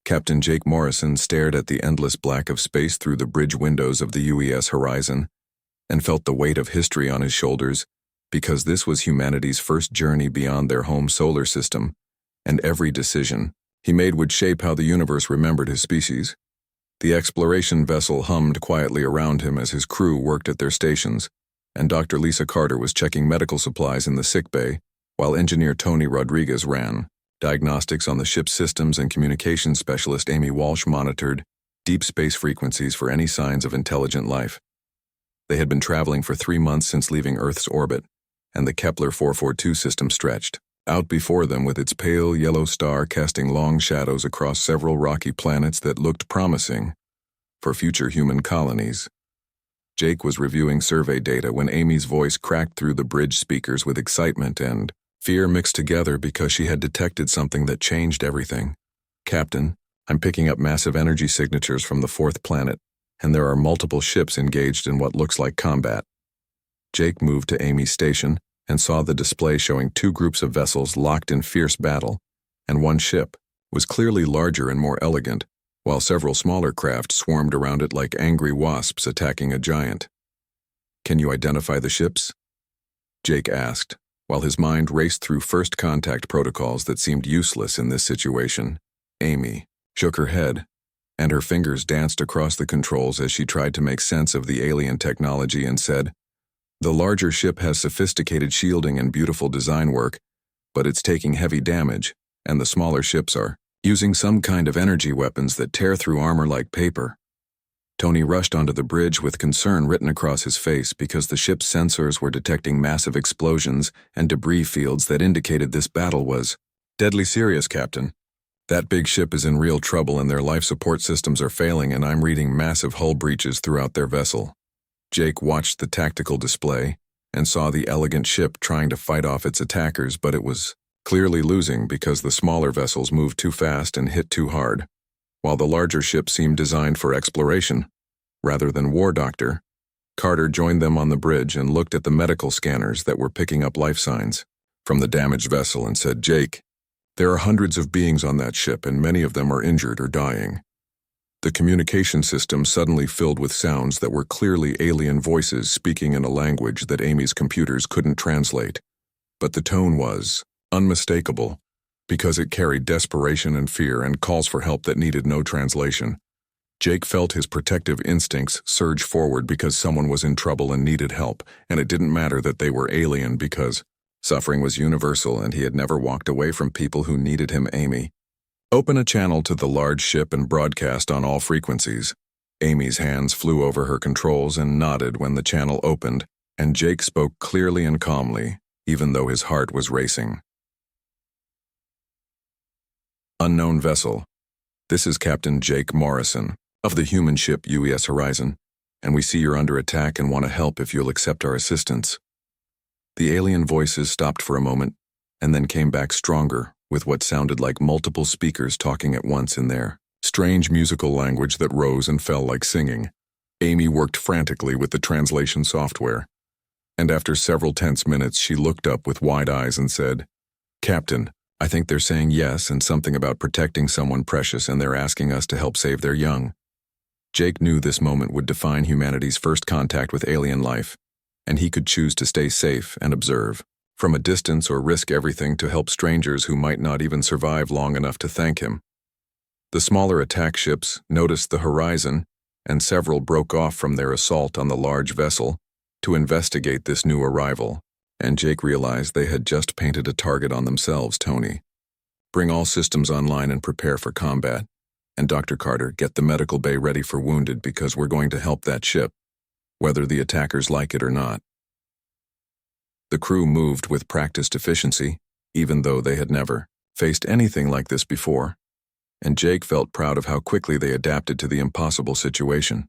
Captain Jake Morrison stared at the endless black of space through the bridge windows of the UES horizon and felt the weight of history on his shoulders, because this was humanity's first journey beyond their home solar system, and every decision he made would shape how the universe remembered his species. The exploration vessel hummed quietly around him as his crew worked at their stations, and Dr. Lisa Carter was checking medical supplies in the sick bay, while engineer Tony Rodriguez ran diagnostics on the ship's systems, and communications specialist Amy Walsh monitored deep space frequencies for any signs of intelligent life. They had been traveling for 3 months since leaving Earth's orbit, and the Kepler 442 system stretched out before them with its pale yellow star casting long shadows across several rocky planets that looked promising for future human colonies. Jake was reviewing survey data when Amy's voice cracked through the bridge speakers with excitement and fear mixed together, because she had detected something that changed everything. "Captain, I'm picking up massive energy signatures from the 4th planet, and there are multiple ships engaged in what looks like combat." Jake moved to Amy's station and saw the display showing 2 groups of vessels locked in fierce battle, and one ship was clearly larger and more elegant, while several smaller craft swarmed around it like angry wasps attacking a giant. "Can you identify the ships?" Jake asked, while his mind raced through first contact protocols that seemed useless in this situation. Amy shook her head, and her fingers danced across the controls as she tried to make sense of the alien technology and said, "The larger ship has sophisticated shielding and beautiful design work, but it's taking heavy damage, and the smaller ships are using some kind of energy weapons that tear through armor like paper." Tony rushed onto the bridge with concern written across his face, because the ship's sensors were detecting massive explosions and debris fields that indicated this battle was deadly serious, Captain. "That big ship is in real trouble, and their life support systems are failing, and I'm reading massive hull breaches throughout their vessel." Jake watched the tactical display and saw the elegant ship trying to fight off its attackers, but it was clearly losing because the smaller vessels moved too fast and hit too hard, while the larger ship seemed designed for exploration rather than war. Dr. Carter joined them on the bridge and looked at the medical scanners that were picking up life signs from the damaged vessel and said, "Jake, there are hundreds of beings on that ship, and many of them are injured or dying." The communication system suddenly filled with sounds that were clearly alien voices speaking in a language that Amy's computers couldn't translate, but the tone was unmistakable, because it carried desperation and fear and calls for help that needed no translation. Jake felt his protective instincts surge forward because someone was in trouble and needed help, and it didn't matter that they were alien, because suffering was universal and he had never walked away from people who needed him. "Amy, open a channel to the large ship and broadcast on all frequencies." Amy's hands flew over her controls and nodded when the channel opened, and Jake spoke clearly and calmly, even though his heart was racing. "Unknown vessel. This is Captain Jake Morrison of the human ship UES Horizon, and we see you're under attack and want to help if you'll accept our assistance." The alien voices stopped for a moment and then came back stronger, with what sounded like multiple speakers talking at once in their strange musical language that rose and fell like singing. Amy worked frantically with the translation software, and after several tense minutes she looked up with wide eyes and said, "Captain, I think they're saying yes and something about protecting someone precious, and they're asking us to help save their young." Jake knew this moment would define humanity's first contact with alien life, and he could choose to stay safe and observe from a distance or risk everything to help strangers who might not even survive long enough to thank him. The smaller attack ships noticed the horizon, and several broke off from their assault on the large vessel to investigate this new arrival, and Jake realized they had just painted a target on themselves. "Tony, bring all systems online and prepare for combat. And Dr. Carter, get the medical bay ready for wounded, because we're going to help that ship, whether the attackers like it or not." The crew moved with practiced efficiency, even though they had never faced anything like this before, and Jake felt proud of how quickly they adapted to the impossible situation.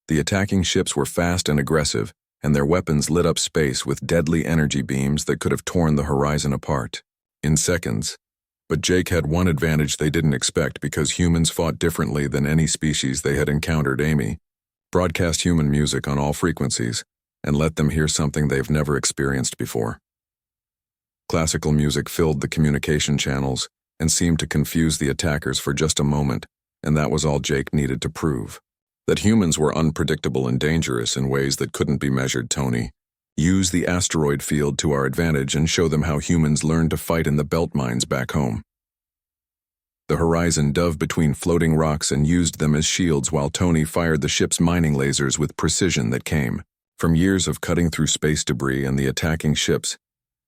The attacking ships were fast and aggressive, and their weapons lit up space with deadly energy beams that could have torn the horizon apart in seconds. But Jake had one advantage they didn't expect, because humans fought differently than any species they had encountered. Amy broadcast human music on all frequencies and let them hear something they've never experienced before. Classical music filled the communication channels, and seemed to confuse the attackers for just a moment, and that was all Jake needed to prove. That humans were unpredictable and dangerous in ways that couldn't be measured. Tony, use the asteroid field to our advantage and show them how humans learned to fight in the belt mines back home. The Horizon dove between floating rocks and used them as shields while Tony fired the ship's mining lasers with precision that came from years of cutting through space debris, and the attacking ships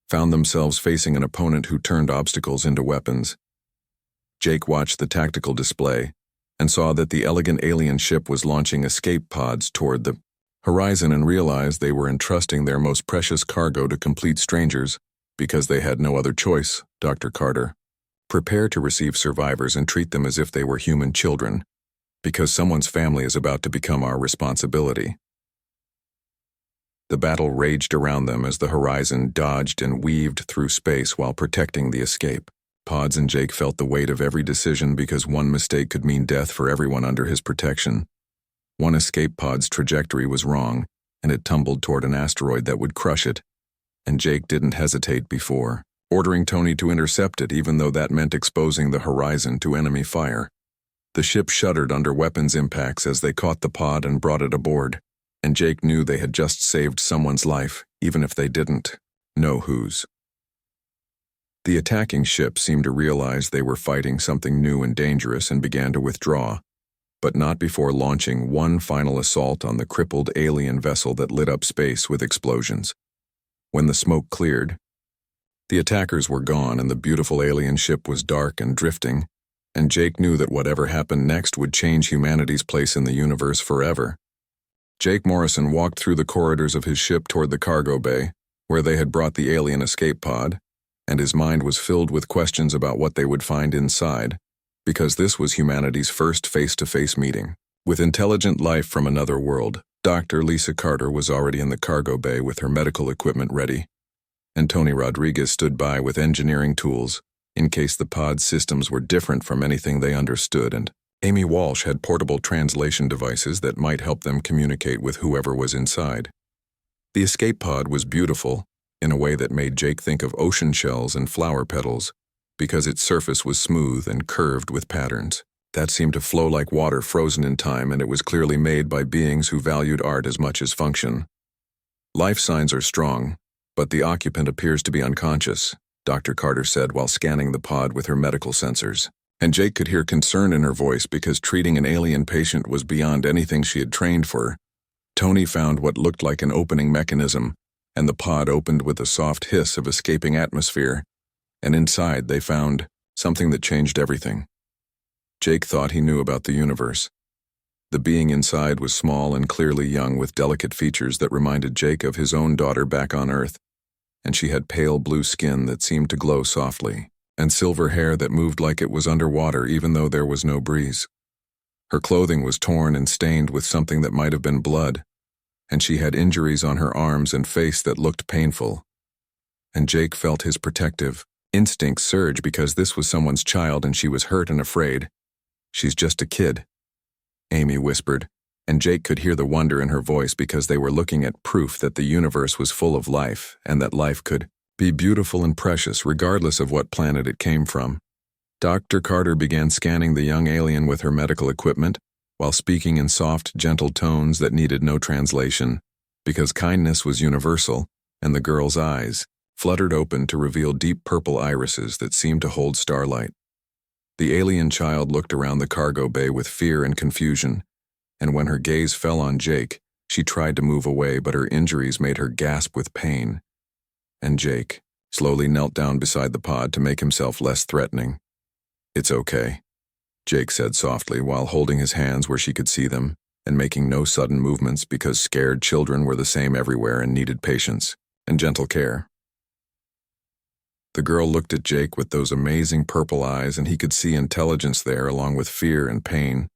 found themselves facing an opponent who turned obstacles into weapons. Jake watched the tactical display and saw that the elegant alien ship was launching escape pods toward the Horizon and realized they were entrusting their most precious cargo to complete strangers because they had no other choice. Dr. Carter, prepare to receive survivors and treat them as if they were human children, because someone's family is about to become our responsibility. The battle raged around them as the Horizon dodged and weaved through space while protecting the escape pods, and Jake felt the weight of every decision because one mistake could mean death for everyone under his protection. One escape pod's trajectory was wrong, and it tumbled toward an asteroid that would crush it, and Jake didn't hesitate before ordering Tony to intercept it, even though that meant exposing the Horizon to enemy fire. The ship shuddered under weapons impacts as they caught the pod and brought it aboard, and Jake knew they had just saved someone's life, even if they didn't know whose. The attacking ship seemed to realize they were fighting something new and dangerous and began to withdraw, but not before launching one final assault on the crippled alien vessel that lit up space with explosions. When the smoke cleared, the attackers were gone and the beautiful alien ship was dark and drifting, and Jake knew that whatever happened next would change humanity's place in the universe forever. Jake Morrison walked through the corridors of his ship toward the cargo bay, where they had brought the alien escape pod, and his mind was filled with questions about what they would find inside, because this was humanity's first face-to-face meeting with intelligent life from another world. Dr. Lisa Carter was already in the cargo bay with her medical equipment ready, and Tony Rodriguez stood by with engineering tools in case the pod's systems were different from anything they understood, and Amy Walsh had portable translation devices that might help them communicate with whoever was inside. The escape pod was beautiful in a way that made Jake think of ocean shells and flower petals, because its surface was smooth and curved with patterns that seemed to flow like water frozen in time, and it was clearly made by beings who valued art as much as function. Life signs are strong, but the occupant appears to be unconscious, Dr. Carter said while scanning the pod with her medical sensors. And Jake could hear concern in her voice because treating an alien patient was beyond anything she had trained for. Tony found what looked like an opening mechanism, and the pod opened with a soft hiss of escaping atmosphere, and inside they found something that changed everything. Jake thought he knew about the universe. The being inside was small and clearly young, with delicate features that reminded Jake of his own daughter back on Earth, and she had pale blue skin that seemed to glow softly, and silver hair that moved like it was underwater even though there was no breeze. Her clothing was torn and stained with something that might have been blood, and she had injuries on her arms and face that looked painful. And Jake felt his protective instincts surge because this was someone's child and she was hurt and afraid. "She's just a kid," Amy whispered, and Jake could hear the wonder in her voice because they were looking at proof that the universe was full of life and that life could be beautiful and precious regardless of what planet it came from. Dr. Carter began scanning the young alien with her medical equipment while speaking in soft, gentle tones that needed no translation, because kindness was universal, and the girl's eyes fluttered open to reveal deep purple irises that seemed to hold starlight. The alien child looked around the cargo bay with fear and confusion, and when her gaze fell on Jake, she tried to move away, but her injuries made her gasp with pain. And Jake slowly knelt down beside the pod to make himself less threatening. "It's okay," Jake said softly while holding his hands where she could see them and making no sudden movements because scared children were the same everywhere and needed patience and gentle care. The girl looked at Jake with those amazing purple eyes, and he could see intelligence there along with fear and pain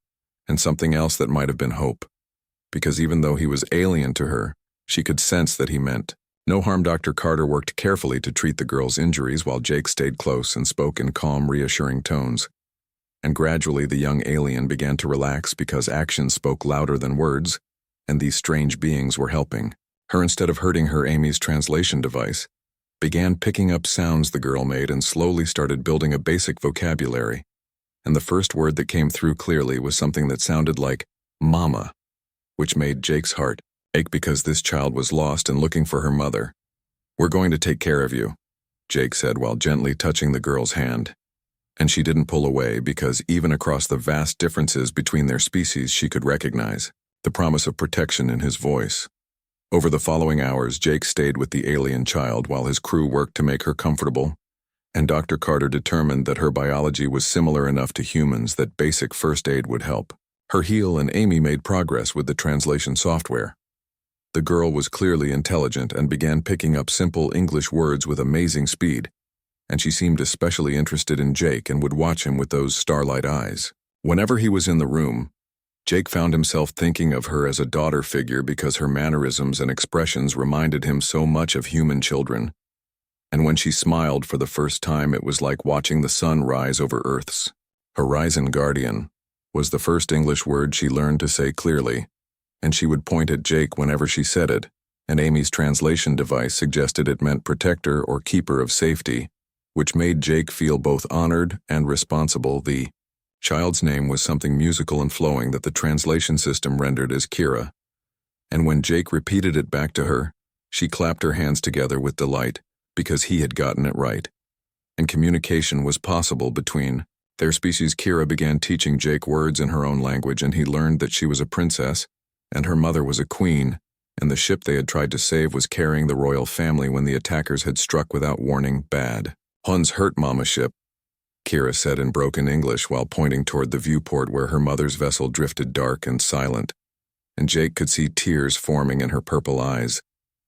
and something else that might have been hope, because even though he was alien to her, she could sense that he meant no harm. Dr. Carter worked carefully to treat the girl's injuries while Jake stayed close and spoke in calm, reassuring tones. And gradually the young alien began to relax because actions spoke louder than words, and these strange beings were helping her instead of hurting her. Amy's translation device began picking up sounds the girl made and slowly started building a basic vocabulary. And the first word that came through clearly was something that sounded like mama, which made Jake's heart ache because this child was lost and looking for her mother. "We're going to take care of you," Jake said while gently touching the girl's hand. And she didn't pull away because even across the vast differences between their species she could recognize the promise of protection in his voice. Over the following hours, Jake stayed with the alien child while his crew worked to make her comfortable, and Dr. Carter determined that her biology was similar enough to humans that basic first aid would help. Herheel and Amy made progress with the translation software. The girl was clearly intelligent and began picking up simple English words with amazing speed, and she seemed especially interested in Jake and would watch him with those starlight eyes. Whenever he was in the room, Jake found himself thinking of her as a daughter figure because her mannerisms and expressions reminded him so much of human children. And when she smiled for the first time, it was like watching the sun rise over Earth's horizon. Guardian was the first English word she learned to say clearly, and she would point at Jake whenever she said it, and Amy's translation device suggested it meant protector or keeper of safety, which made Jake feel both honored and responsible. The child's name was something musical and flowing that the translation system rendered as Kira, and when Jake repeated it back to her, she clapped her hands together with delight because he had gotten it right. And communication was possible between their species. Kira began teaching Jake words in her own language, and he learned that she was a princess and her mother was a queen, and the ship they had tried to save was carrying the royal family when the attackers had struck without warning. "Bad. Hun's hurt Mama ship," Kira said in broken English while pointing toward the viewport where her mother's vessel drifted dark and silent, and Jake could see tears forming in her purple eyes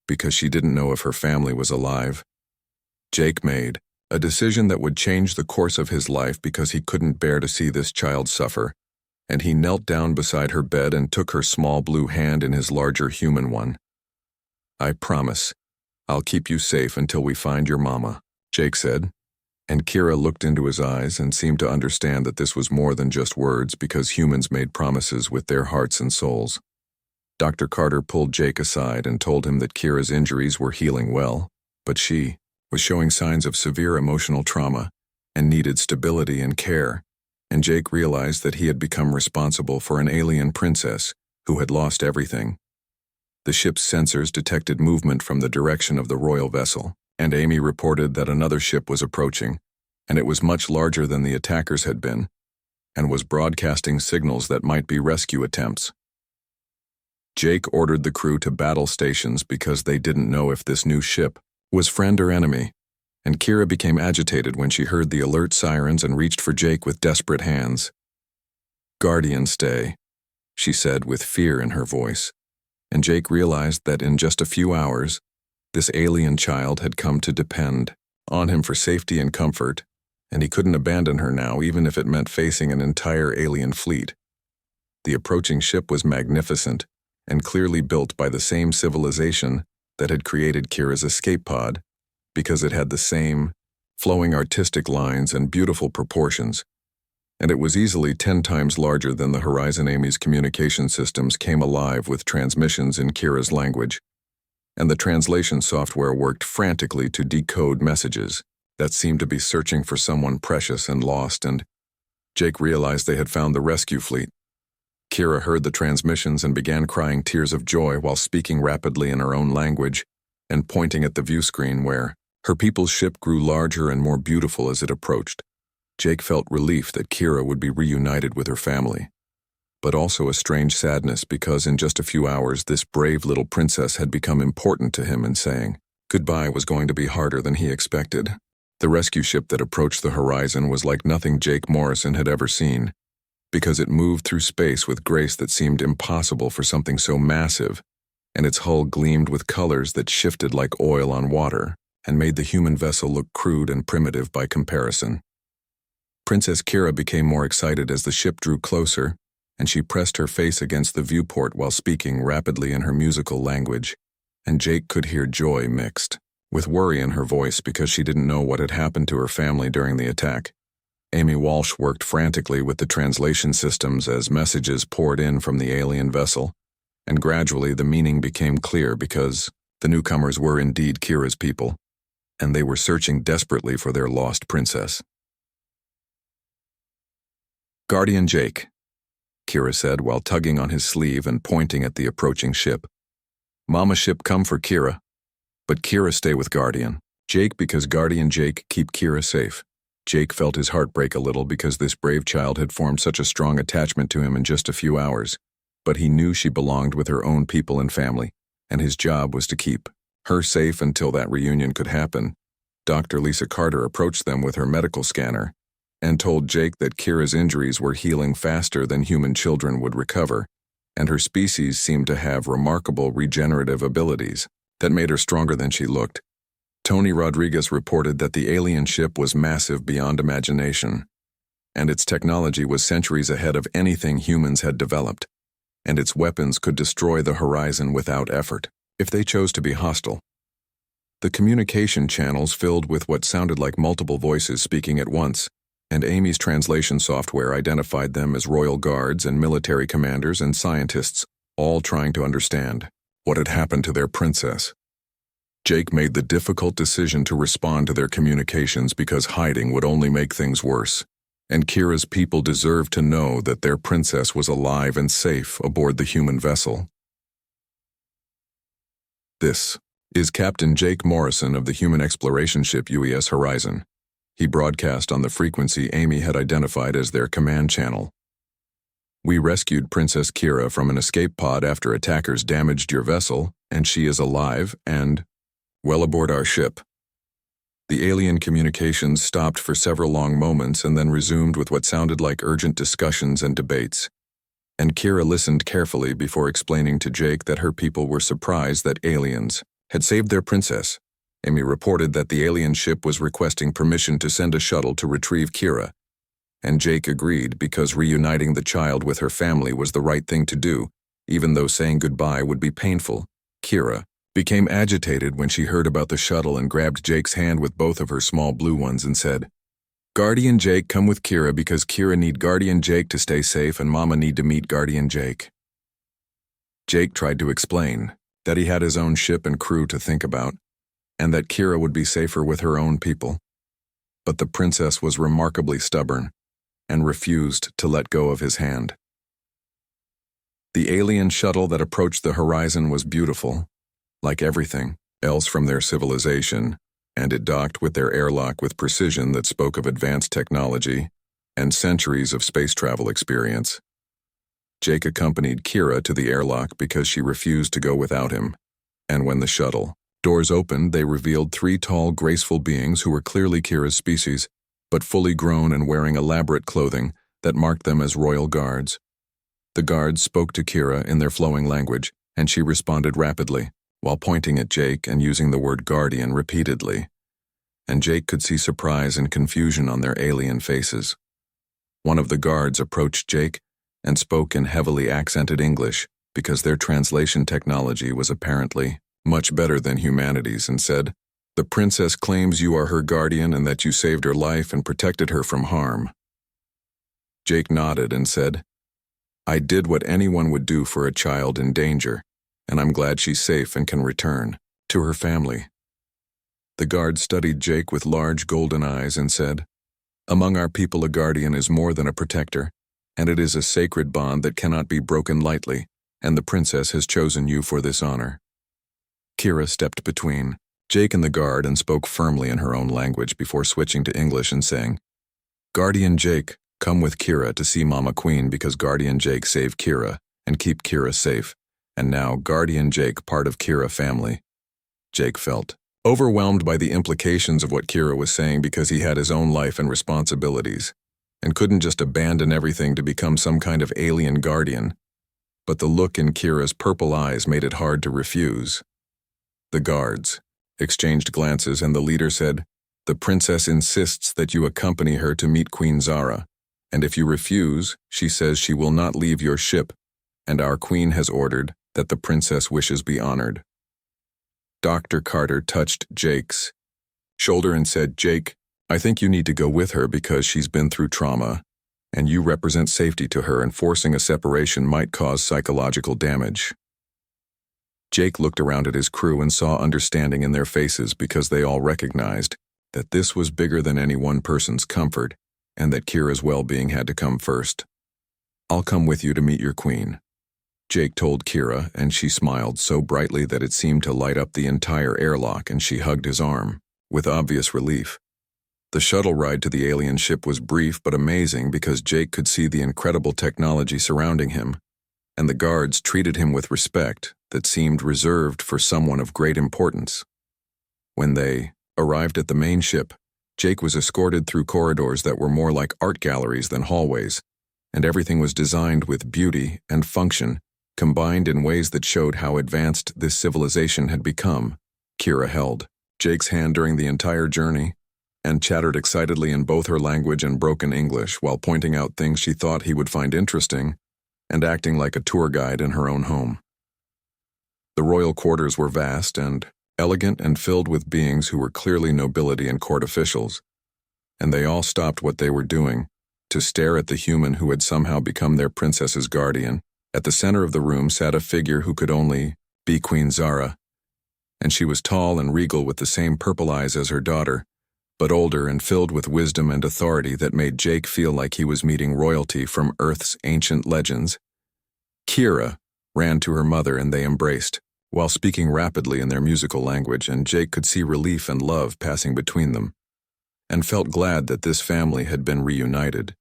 because she didn't know if her family was alive. Jake made a decision that would change the course of his life because he couldn't bear to see this child suffer, and he knelt down beside her bed and took her small blue hand in his larger human one. "I promise, I'll keep you safe until we find your mama," Jake said, and Kira looked into his eyes and seemed to understand that this was more than just words because humans made promises with their hearts and souls. Dr. Carter pulled Jake aside and told him that Kira's injuries were healing well, but she was showing signs of severe emotional trauma and needed stability and care, and Jake realized that he had become responsible for an alien princess who had lost everything. The ship's sensors detected movement from the direction of the royal vessel, and Amy reported that another ship was approaching, and it was much larger than the attackers had been, and was broadcasting signals that might be rescue attempts. Jake ordered the crew to battle stations because they didn't know if this new ship was friend or enemy, and Kira became agitated when she heard the alert sirens and reached for Jake with desperate hands. "Guardian, stay," she said with fear in her voice, and Jake realized that in just a few hours, this alien child had come to depend on him for safety and comfort, and he couldn't abandon her now even if it meant facing an entire alien fleet. The approaching ship was magnificent and clearly built by the same civilization that had created Kira's escape pod, because it had the same flowing artistic lines and beautiful proportions, and it was easily 10 times larger than the Horizon. Amy's communication systems came alive with transmissions in Kira's language, and the translation software worked frantically to decode messages that seemed to be searching for someone precious and lost, and Jake realized they had found the rescue fleet. Kira heard the transmissions and began crying tears of joy while speaking rapidly in her own language and pointing at the view screen where her people's ship grew larger and more beautiful as it approached. Jake felt relief that Kira would be reunited with her family, but also a strange sadness because in just a few hours this brave little princess had become important to him, and saying goodbye was going to be harder than he expected. The rescue ship that approached the horizon was like nothing Jake Morrison had ever seen, because it moved through space with grace that seemed impossible for something so massive, and its hull gleamed with colors that shifted like oil on water and made the human vessel look crude and primitive by comparison. Princess Kira became more excited as the ship drew closer, and she pressed her face against the viewport while speaking rapidly in her musical language, and Jake could hear joy mixed with worry in her voice because she didn't know what had happened to her family during the attack. Amy Walsh worked frantically with the translation systems as messages poured in from the alien vessel, and gradually the meaning became clear because the newcomers were indeed Kira's people. and they were searching desperately for their lost princess. "Guardian Jake," Kira said while tugging on his sleeve and pointing at the approaching ship. "Mama ship come for Kira, but Kira stay with Guardian Jake because Guardian Jake keep Kira safe." Jake felt his heart break a little because this brave child had formed such a strong attachment to him in just a few hours, but he knew she belonged with her own people and family, and his job was to keep her safe until that reunion could happen. Dr. Lisa Carter approached them with her medical scanner and told Jake that Kira's injuries were healing faster than human children would recover, and her species seemed to have remarkable regenerative abilities that made her stronger than she looked. Tony Rodriguez reported that the alien ship was massive beyond imagination, and its technology was centuries ahead of anything humans had developed, and its weapons could destroy the horizon without effort, if they chose to be hostile. The communication channels filled with what sounded like multiple voices speaking at once, and Amy's translation software identified them as royal guards and military commanders and scientists, all trying to understand what had happened to their princess. Jake made the difficult decision to respond to their communications because hiding would only make things worse, and Kira's people deserved to know that their princess was alive and safe aboard the human vessel. This is Captain Jake Morrison of the human exploration ship UES Horizon. He broadcast on the frequency Amy had identified as their command channel. "We rescued Princess Kira from an escape pod after attackers damaged your vessel, and she is alive and well aboard our ship." The alien communications stopped for several long moments and then resumed with what sounded like urgent discussions and debates. And Kira listened carefully before explaining to Jake that her people were surprised that aliens had saved their princess. Amy reported that the alien ship was requesting permission to send a shuttle to retrieve Kira, and Jake agreed because reuniting the child with her family was the right thing to do, even though saying goodbye would be painful. Kira became agitated when she heard about the shuttle and grabbed Jake's hand with both of her small blue ones and said, "Guardian Jake, come with Kira because Kira need Guardian Jake to stay safe and Mama need to meet Guardian Jake." Jake tried to explain that he had his own ship and crew to think about, and that Kira would be safer with her own people. But the princess was remarkably stubborn and refused to let go of his hand. The alien shuttle that approached the horizon was beautiful, like everything else from their civilization, and it docked with their airlock with precision that spoke of advanced technology and centuries of space travel experience. Jake accompanied Kira to the airlock because she refused to go without him, and when the shuttle doors opened, they revealed 3 tall, graceful beings who were clearly Kira's species, but fully grown and wearing elaborate clothing that marked them as royal guards. The guards spoke to Kira in their flowing language, and she responded rapidly, while pointing at Jake and using the word guardian repeatedly. And Jake could see surprise and confusion on their alien faces. One of the guards approached Jake and spoke in heavily accented English because their translation technology was apparently much better than humanity's, and said, "The princess claims you are her guardian and that you saved her life and protected her from harm." Jake nodded and said, "I did what anyone would do for a child in danger, and I'm glad she's safe and can return to her family." The guard studied Jake with large golden eyes and said, "Among our people a guardian is more than a protector, and it is a sacred bond that cannot be broken lightly, and the princess has chosen you for this honor." Kira stepped between Jake and the guard and spoke firmly in her own language before switching to English and saying, "Guardian Jake, come with Kira to see Mama Queen because Guardian Jake saved Kira and keep Kira safe, and now Guardian Jake part of Kira family." Jake felt overwhelmed by the implications of what Kira was saying because he had his own life and responsibilities, and couldn't just abandon everything to become some kind of alien guardian. But the look in Kira's purple eyes made it hard to refuse. The guards exchanged glances and the leader said, "The princess insists that you accompany her to meet Queen Zara, and if you refuse, she says she will not leave your ship, and our queen has ordered that the princess wishes be honored." Dr. Carter touched Jake's shoulder and said, "Jake, I think you need to go with her because she's been through trauma, and you represent safety to her, and forcing a separation might cause psychological damage." Jake looked around at his crew and saw understanding in their faces because they all recognized that this was bigger than any one person's comfort and that Kira's well-being had to come first. "I'll come with you to meet your queen," Jake told Kira, and she smiled so brightly that it seemed to light up the entire airlock, and she hugged his arm, with obvious relief. The shuttle ride to the alien ship was brief but amazing because Jake could see the incredible technology surrounding him, and the guards treated him with respect that seemed reserved for someone of great importance. When they arrived at the main ship, Jake was escorted through corridors that were more like art galleries than hallways, and everything was designed with beauty and function combined in ways that showed how advanced this civilization had become. Kira held Jake's hand during the entire journey and chattered excitedly in both her language and broken English while pointing out things she thought he would find interesting and acting like a tour guide in her own home. The royal quarters were vast and elegant and filled with beings who were clearly nobility and court officials, and they all stopped what they were doing to stare at the human who had somehow become their princess's guardian. At the center of the room sat a figure who could only be Queen Zara, and she was tall and regal with the same purple eyes as her daughter, but older and filled with wisdom and authority that made Jake feel like he was meeting royalty from Earth's ancient legends. Kira ran to her mother and they embraced, while speaking rapidly in their musical language, and Jake could see relief and love passing between them, and felt glad that this family had been reunited.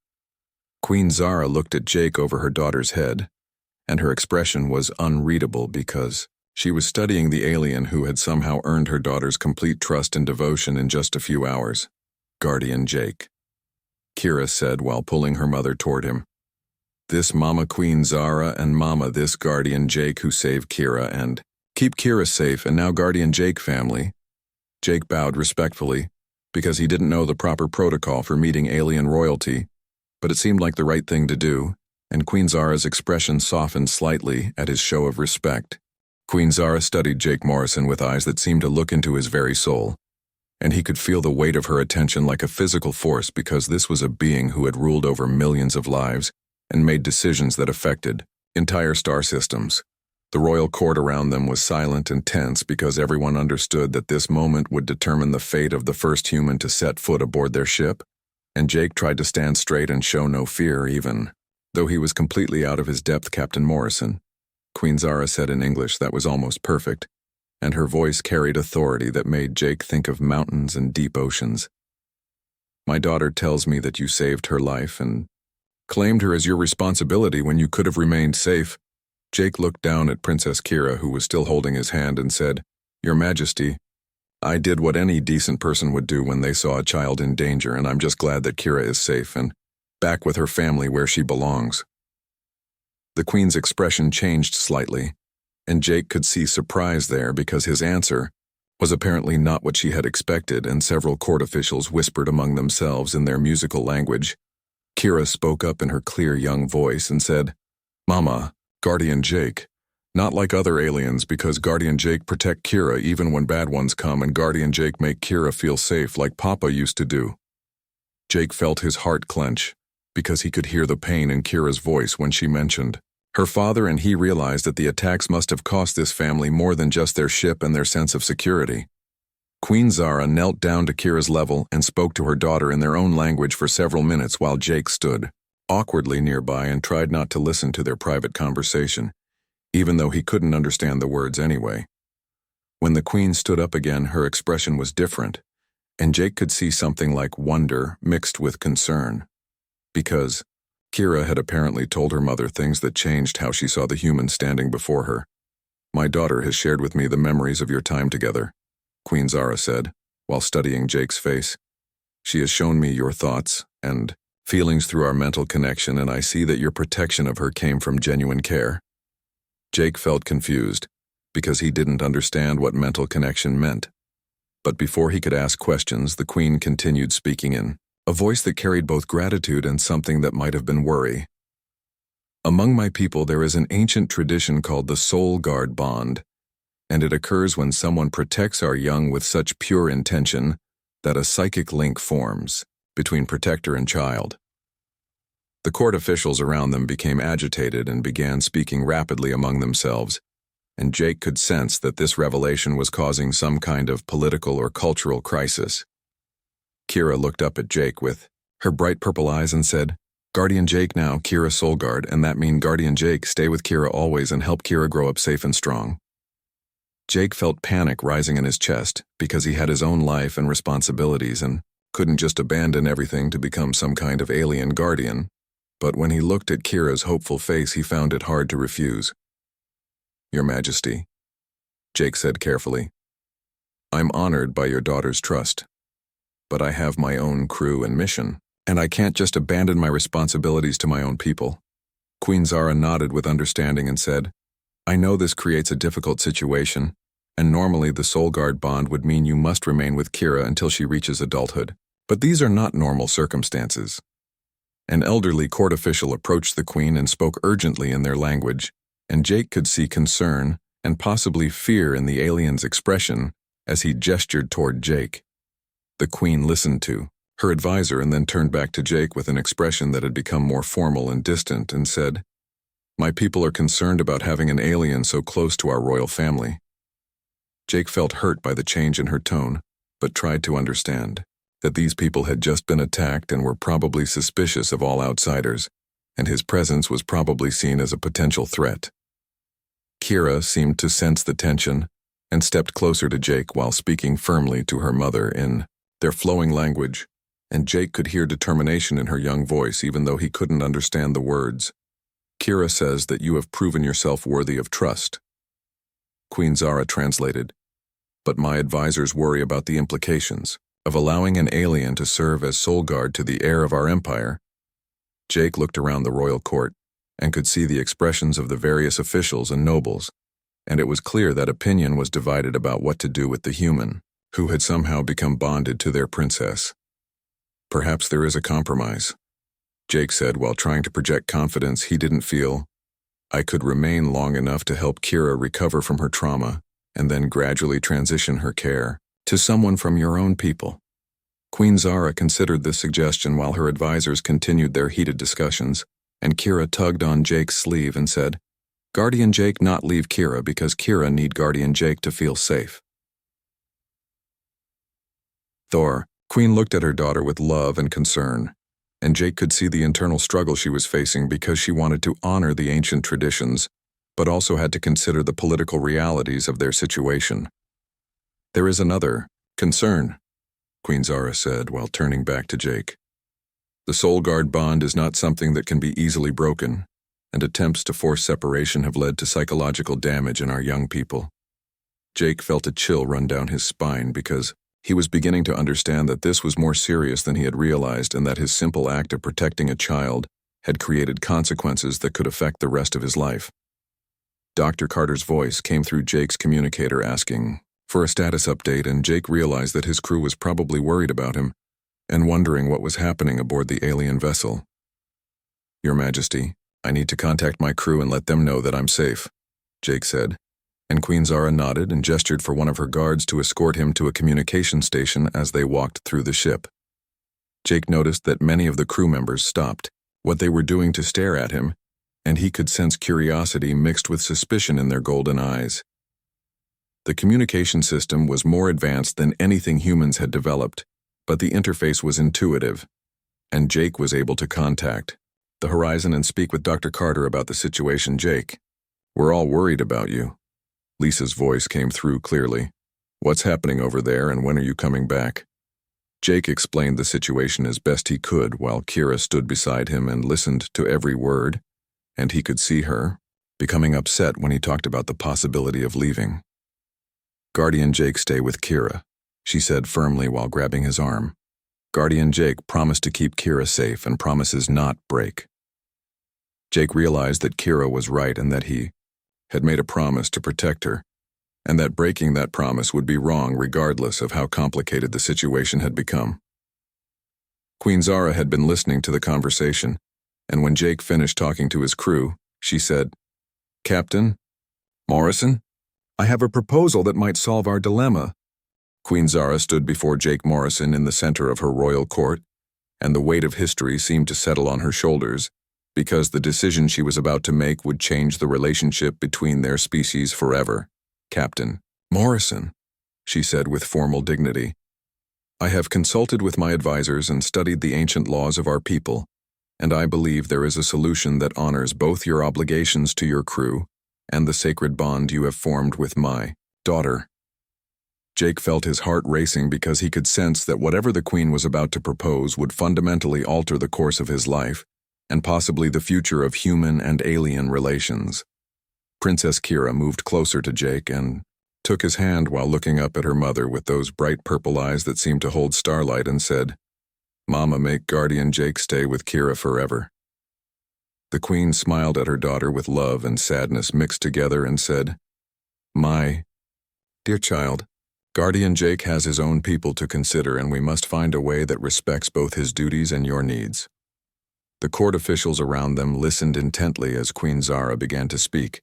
Queen Zara looked at Jake over her daughter's head, and her expression was unreadable because she was studying the alien who had somehow earned her daughter's complete trust and devotion in just a few hours. "Guardian Jake," Kira said while pulling her mother toward him. "This Mama Queen Zara and Mama this Guardian Jake who saved Kira and keep Kira safe, and now Guardian Jake family." Jake bowed respectfully because he didn't know the proper protocol for meeting alien royalty, but it seemed like the right thing to do, and Queen Zara's expression softened slightly at his show of respect. Queen Zara studied Jake Morrison with eyes that seemed to look into his very soul, and he could feel the weight of her attention like a physical force because this was a being who had ruled over millions of lives and made decisions that affected entire star systems. The royal court around them was silent and tense because everyone understood that this moment would determine the fate of the first human to set foot aboard their ship, and Jake tried to stand straight and show no fear even though he was completely out of his depth. "Captain Morrison," Queen Zara said in English that was almost perfect, and her voice carried authority that made Jake think of mountains and deep oceans. "My daughter tells me that you saved her life and claimed her as your responsibility when you could have remained safe." Jake looked down at Princess Kira, who was still holding his hand, and said, "Your Majesty, I did what any decent person would do when they saw a child in danger, and I'm just glad that Kira is safe and back with her family where she belongs." The Queen's expression changed slightly, and Jake could see surprise there because his answer was apparently not what she had expected, and several court officials whispered among themselves in their musical language. Kira spoke up in her clear young voice and said, "Mama, Guardian Jake, not like other aliens because Guardian Jake protect Kira even when bad ones come, and Guardian Jake make Kira feel safe like Papa used to do." Jake felt his heart clench because he could hear the pain in Kira's voice when she mentioned her father, and he realized that the attacks must have cost this family more than just their ship and their sense of security. Queen Zara knelt down to Kira's level and spoke to her daughter in their own language for several minutes while Jake stood awkwardly nearby and tried not to listen to their private conversation, even though he couldn't understand the words anyway. When the Queen stood up again, her expression was different, and Jake could see something like wonder mixed with concern, because Kira had apparently told her mother things that changed how she saw the human standing before her. "My daughter has shared with me the memories of your time together," Queen Zara said, while studying Jake's face. "She has shown me your thoughts and feelings through our mental connection, and I see that your protection of her came from genuine care." Jake felt confused, because he didn't understand what mental connection meant. But before he could ask questions, the Queen continued speaking in a voice that carried both gratitude and something that might have been worry. "Among my people there is an ancient tradition called the Soul Guard Bond, and it occurs when someone protects our young with such pure intention that a psychic link forms between protector and child." The court officials around them became agitated and began speaking rapidly among themselves, and Jake could sense that this revelation was causing some kind of political or cultural crisis. Kira looked up at Jake with her bright purple eyes and said, "Guardian Jake now, Kira Soulguard, and that mean Guardian Jake, stay with Kira always and help Kira grow up safe and strong." Jake felt panic rising in his chest because he had his own life and responsibilities and couldn't just abandon everything to become some kind of alien guardian. But when he looked at Kira's hopeful face, he found it hard to refuse. "Your Majesty," Jake said carefully, "I'm honored by your daughter's trust. But I have my own crew and mission, and I can't just abandon my responsibilities to my own people." Queen Zara nodded with understanding and said, "I know this creates a difficult situation, and normally the Soul Guard bond would mean you must remain with Kira until she reaches adulthood. But these are not normal circumstances." An elderly court official approached the Queen and spoke urgently in their language, and Jake could see concern and possibly fear in the alien's expression as he gestured toward Jake. The Queen listened to her advisor and then turned back to Jake with an expression that had become more formal and distant and said, "My people are concerned about having an alien so close to our royal family." Jake felt hurt by the change in her tone, but tried to understand that these people had just been attacked and were probably suspicious of all outsiders, and his presence was probably seen as a potential threat. Kira seemed to sense the tension and stepped closer to Jake while speaking firmly to her mother in their flowing language, and Jake could hear determination in her young voice even though he couldn't understand the words. "Kira says that you have proven yourself worthy of trust." Queen Zara translated, "But my advisors worry about the implications of allowing an alien to serve as soul guard to the heir of our empire." Jake looked around the royal court and could see the expressions of the various officials and nobles, and it was clear that opinion was divided about what to do with the human who had somehow become bonded to their princess. "Perhaps there is a compromise," Jake said while trying to project confidence he didn't feel. "I could remain long enough to help Kira recover from her trauma and then gradually transition her care to someone from your own people." Queen Zara considered this suggestion while her advisors continued their heated discussions, and Kira tugged on Jake's sleeve and said, "Guardian Jake not leave Kira because Kira need Guardian Jake to feel safe." Thor, Queen looked at her daughter with love and concern, and Jake could see the internal struggle she was facing because she wanted to honor the ancient traditions, but also had to consider the political realities of their situation. "There is another concern," Queen Zara said while turning back to Jake. "The Soul Guard bond is not something that can be easily broken, and attempts to force separation have led to psychological damage in our young people." Jake felt a chill run down his spine because he was beginning to understand that this was more serious than he had realized and that his simple act of protecting a child had created consequences that could affect the rest of his life. Dr. Carter's voice came through Jake's communicator asking for a status update, and Jake realized that his crew was probably worried about him and wondering what was happening aboard the alien vessel. "Your Majesty, I need to contact my crew and let them know that I'm safe," Jake said, and Queen Zara nodded and gestured for one of her guards to escort him to a communication station as they walked through the ship. Jake noticed that many of the crew members stopped what they were doing to stare at him, and he could sense curiosity mixed with suspicion in their golden eyes. The communication system was more advanced than anything humans had developed, but the interface was intuitive, and Jake was able to contact the Horizon and speak with Dr. Carter about the situation. "Jake, we're all worried about you." Lisa's voice came through clearly. "What's happening over there and when are you coming back?" Jake explained the situation as best he could while Kira stood beside him and listened to every word, and he could see her becoming upset when he talked about the possibility of leaving. "Guardian Jake stay with Kira," she said firmly while grabbing his arm. "Guardian Jake promised to keep Kira safe and promises not break." Jake realized that Kira was right and that he had made a promise to protect her, and that breaking that promise would be wrong regardless of how complicated the situation had become. Queen Zara had been listening to the conversation, and when Jake finished talking to his crew, she said, "Captain Morrison, I have a proposal that might solve our dilemma." Queen Zara stood before Jake Morrison in the center of her royal court, and the weight of history seemed to settle on her shoulders because the decision she was about to make would change the relationship between their species forever. "Captain Morrison," she said with formal dignity, "I have consulted with my advisors and studied the ancient laws of our people, and I believe there is a solution that honors both your obligations to your crew and the sacred bond you have formed with my daughter." Jake felt his heart racing because he could sense that whatever the Queen was about to propose would fundamentally alter the course of his life and possibly the future of human and alien relations. Princess Kira moved closer to Jake and took his hand while looking up at her mother with those bright purple eyes that seemed to hold starlight and said, "Mama, make Guardian Jake stay with Kira forever." The Queen smiled at her daughter with love and sadness mixed together and said, "My dear child, Guardian Jake has his own people to consider, and we must find a way that respects both his duties and your needs." The court officials around them listened intently as Queen Zara began to speak,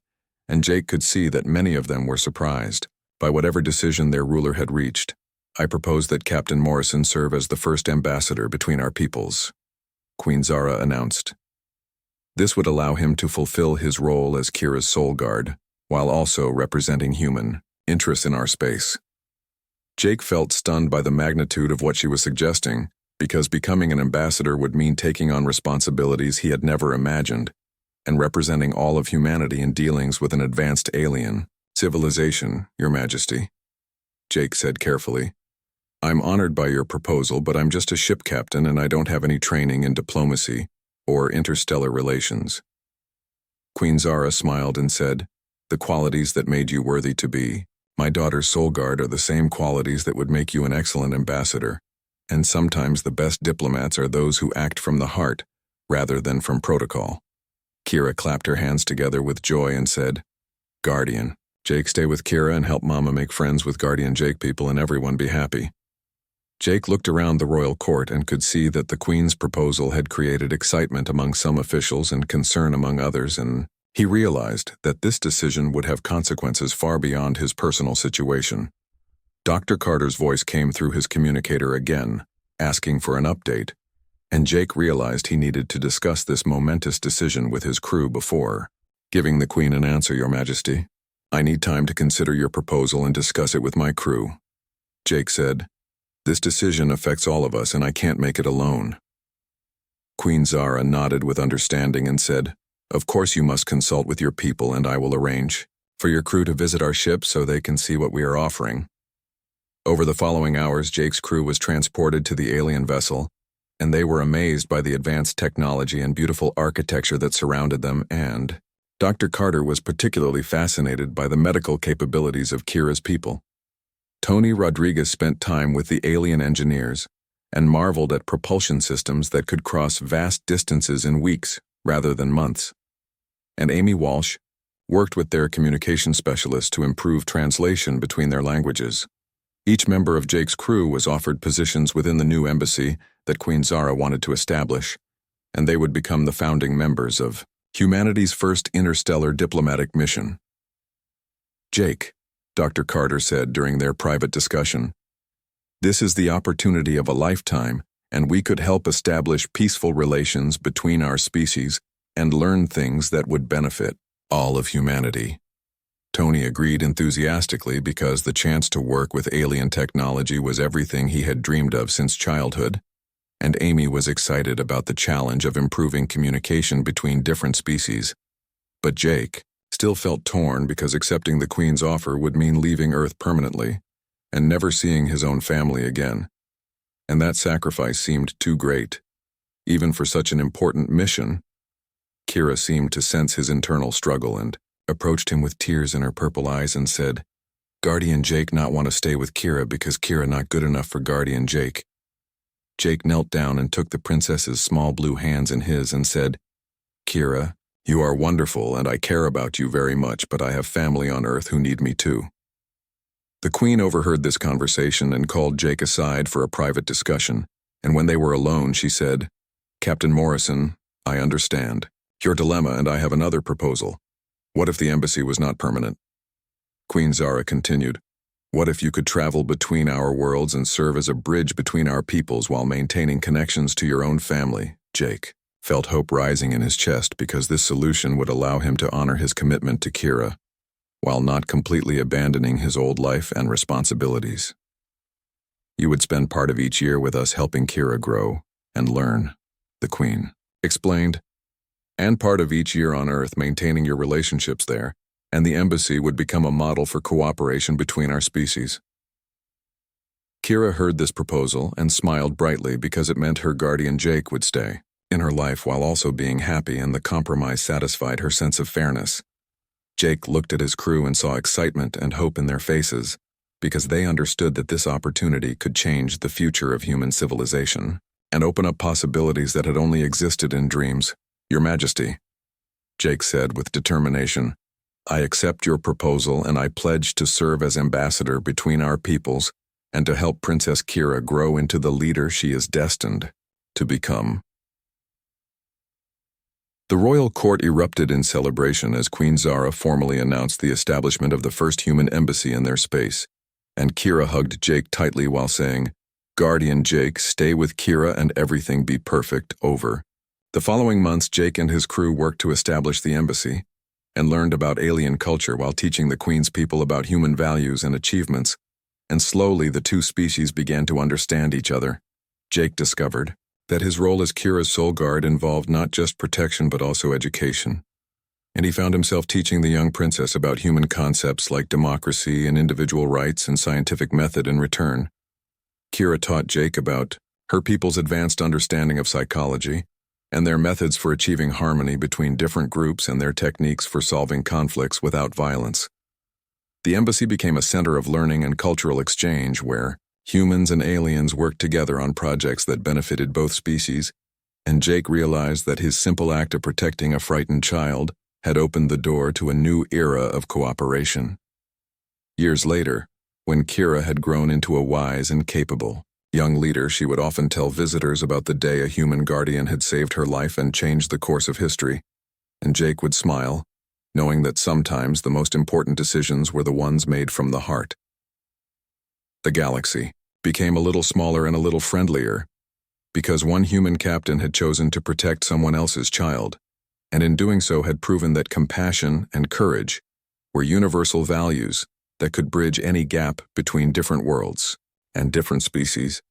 and Jake could see that many of them were surprised by whatever decision their ruler had reached. "I propose that Captain Morrison serve as the first ambassador between our peoples," Queen Zara announced. This would allow him to fulfill his role as Kira's soul guard, while also representing human interests in our space. Jake felt stunned by the magnitude of what she was suggesting, because becoming an ambassador would mean taking on responsibilities he had never imagined, and representing all of humanity in dealings with an advanced alien civilization, Your Majesty. Jake said carefully, "I'm honored by your proposal, but I'm just a ship captain and I don't have any training in diplomacy or interstellar relations." Queen Zara smiled and said, "The qualities that made you worthy to be my daughter's soul guard are the same qualities that would make you an excellent ambassador, and sometimes the best diplomats are those who act from the heart rather than from protocol." Kira clapped her hands together with joy and said, "Guardian Jake, stay with Kira and help Mama make friends with Guardian Jake people and everyone be happy." Jake looked around the royal court and could see that the Queen's proposal had created excitement among some officials and concern among others, and he realized that this decision would have consequences far beyond his personal situation. Dr. Carter's voice came through his communicator again, asking for an update, and Jake realized he needed to discuss this momentous decision with his crew before giving the Queen an answer. "Your Majesty, I need time to consider your proposal and discuss it with my crew," Jake said. "This decision affects all of us and I can't make it alone." Queen Zara nodded with understanding and said, "Of course you must consult with your people and I will arrange for your crew to visit our ship so they can see what we are offering." Over the following hours, Jake's crew was transported to the alien vessel, and they were amazed by the advanced technology and beautiful architecture that surrounded them, and Dr. Carter was particularly fascinated by the medical capabilities of Kira's people. Tony Rodriguez spent time with the alien engineers and marveled at propulsion systems that could cross vast distances in weeks rather than months. And Amy Walsh worked with their communication specialists to improve translation between their languages. Each member of Jake's crew was offered positions within the new embassy that Queen Zara wanted to establish, and they would become the founding members of humanity's first interstellar diplomatic mission. "Jake," Dr. Carter said during their private discussion, "this is the opportunity of a lifetime, and we could help establish peaceful relations between our species and learn things that would benefit all of humanity." Tony agreed enthusiastically because the chance to work with alien technology was everything he had dreamed of since childhood, and Amy was excited about the challenge of improving communication between different species. But Jake still felt torn because accepting the Queen's offer would mean leaving Earth permanently and never seeing his own family again. And that sacrifice seemed too great, even for such an important mission. Kira seemed to sense his internal struggle and approached him with tears in her purple eyes and said, "Guardian Jake not want to stay with Kira because Kira not good enough for Guardian Jake." Jake knelt down and took the princess's small blue hands in his and said, "Kira, you are wonderful and I care about you very much, but I have family on Earth who need me too." The Queen overheard this conversation and called Jake aside for a private discussion, and when they were alone she said, "Captain Morrison, I understand your dilemma and I have another proposal. What if the embassy was not permanent?" Queen Zara continued, "What if you could travel between our worlds and serve as a bridge between our peoples while maintaining connections to your own family, Jake?" felt hope rising in his chest because this solution would allow him to honor his commitment to Kira, while not completely abandoning his old life and responsibilities. "You would spend part of each year with us helping Kira grow and learn," the Queen explained, "and part of each year on Earth maintaining your relationships there, and the embassy would become a model for cooperation between our species." Kira heard this proposal and smiled brightly because it meant her guardian Jake would stay in her life while also being happy, and the compromise satisfied her sense of fairness. Jake looked at his crew and saw excitement and hope in their faces because they understood that this opportunity could change the future of human civilization and open up possibilities that had only existed in dreams. "Your Majesty," Jake said with determination, "I accept your proposal and I pledge to serve as ambassador between our peoples and to help Princess Kira grow into the leader she is destined to become." The royal court erupted in celebration as Queen Zara formally announced the establishment of the first human embassy in their space, and Kira hugged Jake tightly while saying, "Guardian Jake, stay with Kira and everything be perfect, over." The following months, Jake and his crew worked to establish the embassy and learned about alien culture while teaching the Queen's people about human values and achievements, and slowly the two species began to understand each other. Jake discovered that his role as Kira's soul guard involved not just protection but also education, and he found himself teaching the young princess about human concepts like democracy and individual rights and scientific method in return. Kira taught Jake about her people's advanced understanding of psychology and their methods for achieving harmony between different groups and their techniques for solving conflicts without violence. The embassy became a center of learning and cultural exchange where humans and aliens worked together on projects that benefited both species, and Jake realized that his simple act of protecting a frightened child had opened the door to a new era of cooperation. Years later, when Kira had grown into a wise and capable young leader, she would often tell visitors about the day a human guardian had saved her life and changed the course of history, and Jake would smile, knowing that sometimes the most important decisions were the ones made from the heart. The galaxy became a little smaller and a little friendlier because one human captain had chosen to protect someone else's child, and in doing so had proven that compassion and courage were universal values that could bridge any gap between different worlds and different species.